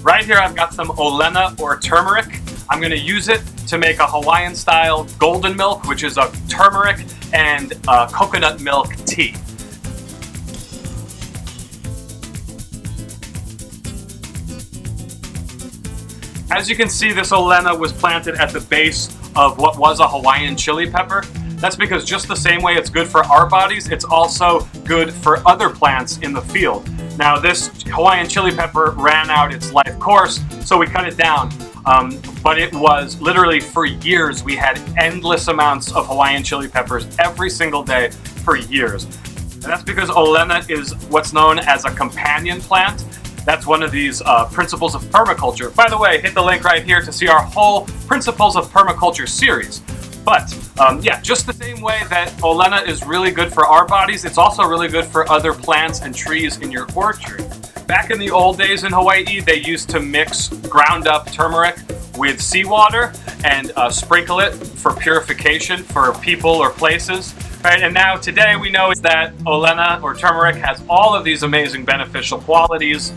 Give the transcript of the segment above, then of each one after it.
Right here I've got some olena or turmeric. I'm going to use it to make a Hawaiian style golden milk, which is a turmeric and coconut milk tea. As you can see, this olena was planted at the base of what was a Hawaiian chili pepper. That's because just the same way it's good for our bodies, it's also good for other plants in the field. Now this Hawaiian chili pepper ran out its life course, so we cut it down. But it was literally for years, we had endless amounts of Hawaiian chili peppers every single day for years. And that's because olena is what's known as a companion plant. That's one of these principles of permaculture. By the way, hit the link right here to see our whole Principles of Permaculture series. But yeah, just the same way that olena is really good for our bodies, it's also really good for other plants and trees in your orchard. Back in the old days in Hawaii, they used to mix ground up turmeric with seawater and sprinkle it for purification for people or places. Right, and now today we know that olena or turmeric has all of these amazing beneficial qualities.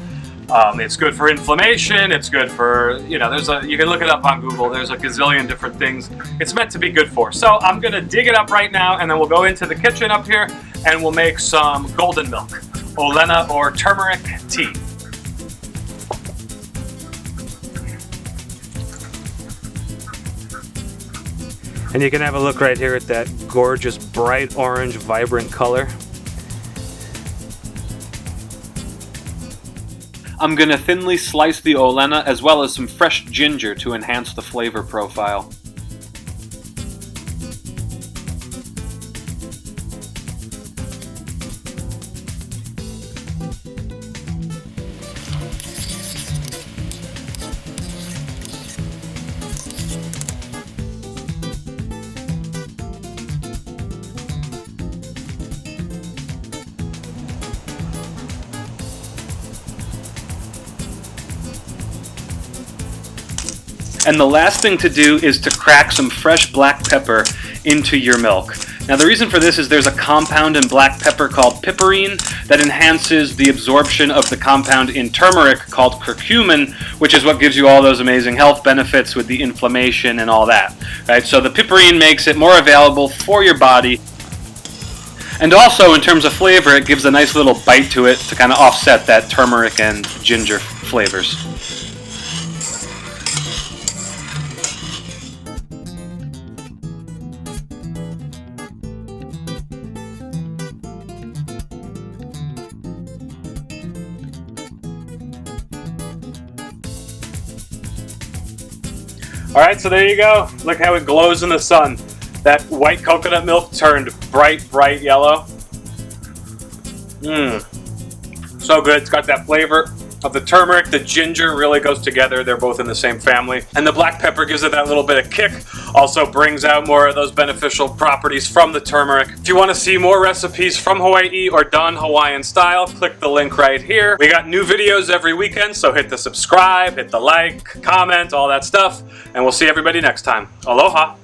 It's good for inflammation, it's good for, you know, you can look it up on Google, there's a gazillion different things it's meant to be good for. So I'm gonna dig it up right now and then we'll go into the kitchen up here and we'll make some golden milk, olena or turmeric tea. And you can have a look right here at that gorgeous, bright orange, vibrant color. I'm going to thinly slice the olena as well as some fresh ginger to enhance the flavor profile. And the last thing to do is to crack some fresh black pepper into your milk. Now the reason for this is there's a compound in black pepper called piperine that enhances the absorption of the compound in turmeric called curcumin, which is what gives you all those amazing health benefits with the inflammation and all that. Right? So the piperine makes it more available for your body. And also in terms of flavor, it gives a nice little bite to it to kind of offset that turmeric and ginger flavors. Alright, so there you go. Look how it glows in the sun. That white coconut milk turned bright, bright yellow. So good. It's got that flavor of the turmeric. The ginger really goes together. They're both in the same family. And the black pepper gives it that little bit of kick. Also brings out more of those beneficial properties from the turmeric. If you want to see more recipes from Hawaii or done Hawaiian style, click the link right here. We got new videos every weekend, so hit the subscribe, hit the like, comment, all that stuff. And we'll see everybody next time. Aloha!